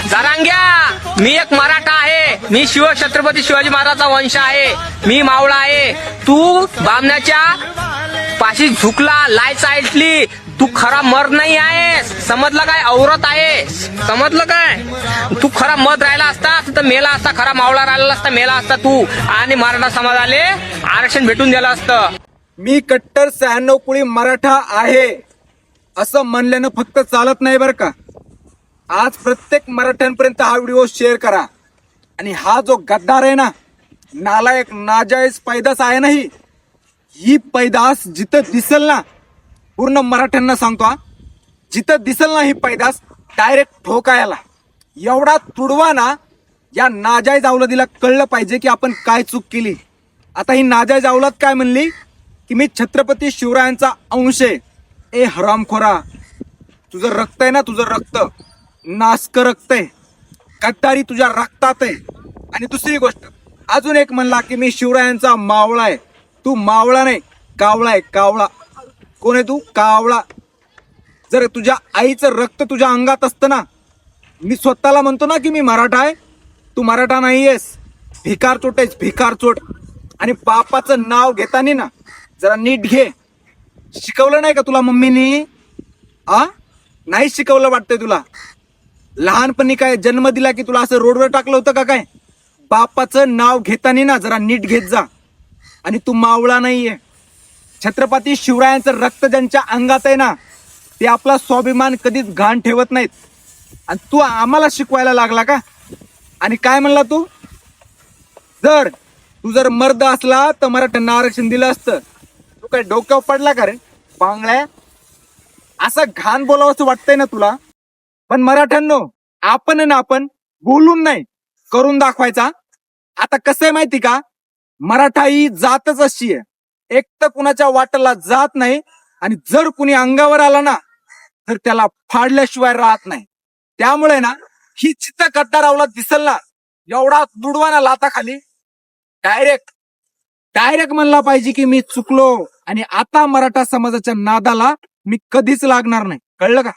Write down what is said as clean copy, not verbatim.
जरांग्या, मी एक मराठा आहे. मी छत्रपती शिवाजी महाराजांचा वंश आहे. मी मावळा आहे. तू बामण्याच्या पाशी झुकला, लायच ऐकली. तू खरा मर्द नाही आहेस, समजलं काय? औरत आहे, समजलं काय? तू खरा मर्द राहिला असता तर मेला असता, खरा मावळा राहिला असता मेला असता तू, आणि मराठा समाजाले आरक्षण भेटून दिलं असतं. मी कट्टर 96 कुळी मराठा आहे असं म्हणल्यानं फक्त चालत नाही बरं का. आज प्रत्येक मराठ्यांपर्यंत हा व्हिडिओ शेअर करा. आणि हा जो गद्दार आहे ना, नालायक नाजायज पैदास आहे ना, ही पैदास जिथं दिसेल ना, पूर्ण मराठ्यांना सांगतो हा, जिथं दिसेल ना ही पैदास डायरेक्ट ठोकायला. एवढा तुडवा ना, या नाजायज अवलादीला कळलं पाहिजे की आपण काय चूक केली. आता ही नाजायज अवलाद काय म्हणली की मी छत्रपती शिवरायांचा अंश आहे. ए हरामखोरा, तुझं रक्त आहे ना, तुझं रक्त नासक रक्त आहे, गद्दारी तुझ्या रक्तात आहे. आणि दुसरी गोष्ट, अजून एक म्हणला की मी शिवरायांचा मावळा आहे. तू मावळा नाही, कावळा आहे, कावळा. कोण आहे तू? कावळा. जर तुझ्या आईचं रक्त तुझ्या अंगात असतं ना, मी स्वतःला म्हणतो ना की मी मराठा आहे, तू मराठा नाहीयेस, भिकारचोट आहेस, भिकारचोट. आणि बापाचं नाव घेताना ना जरा नीट घे. शिकवलं नाही का तुला मम्मीनी? नाही शिकवलं वाटतंय तुला? लहानपणी काय जन्म दिला की तुला असं रोडवर टाकलं होतं का काय? बापाचं नाव घेताना ना जरा नीट घेत जा. आणि तू मावळा नाहीये. छत्रपती शिवरायांचं रक्त ज्यांच्या अंगात आहे ना, ते आपला स्वाभिमान कधीच घाण ठेवत नाहीत. आणि तू आम्हाला शिकवायला लागला का? आणि काय म्हणला तू? तू जर मर्द असला तर मराठ्यांना आरक्षण दिलं असतं. तू काय डोक्यावर पडला का रे बांगड्या? असं घाण बोलावंसं वाटतंय ना तुला? पण मराठ्यांनो, आपण बोलून नाही, करून दाखवायचा. आता कसं आहे माहिती का, मराठा ही जातच अशी आहे, एक तर कुणाच्या वाटेला जात नाही, आणि जर कुणी अंगावर आला ना तर त्याला फाडल्याशिवाय राहत नाही. त्यामुळे ना ही चित्त गद्दार अवलाद दिसल ना, एवढा दुडवा ना लाताखाली, डायरेक्ट म्हणला पाहिजे की मी चुकलो, आणि आता मराठा समाजाच्या नादाला मी कधीच लागणार नाही. कळलं का?